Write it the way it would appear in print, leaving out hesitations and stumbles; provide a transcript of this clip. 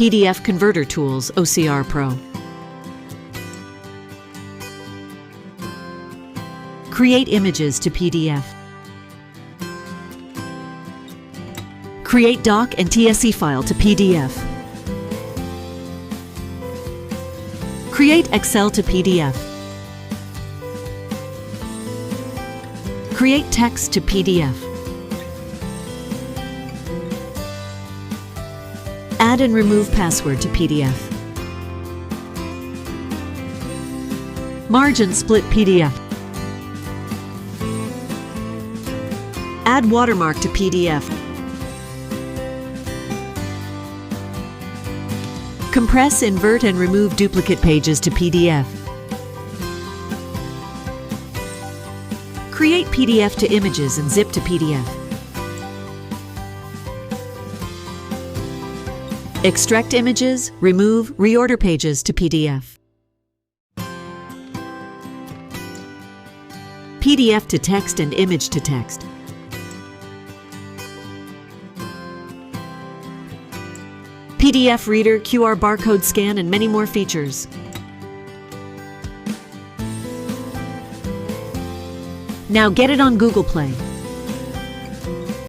PDF Converter Tools OCR Pro. Create images to PDF. Create doc and TSE file to PDF. Create Excel to PDF. Create text to PDF. Add and remove password to PDF. Merge and split PDF. Add watermark to PDF. Compress, invert, and remove duplicate pages to PDF. Create PDF to images and zip to PDF. Extract images, remove, reorder pages to PDF. PDF to text and image to text. PDF reader, QR barcode scan, and many more features. Now get it on Google Play.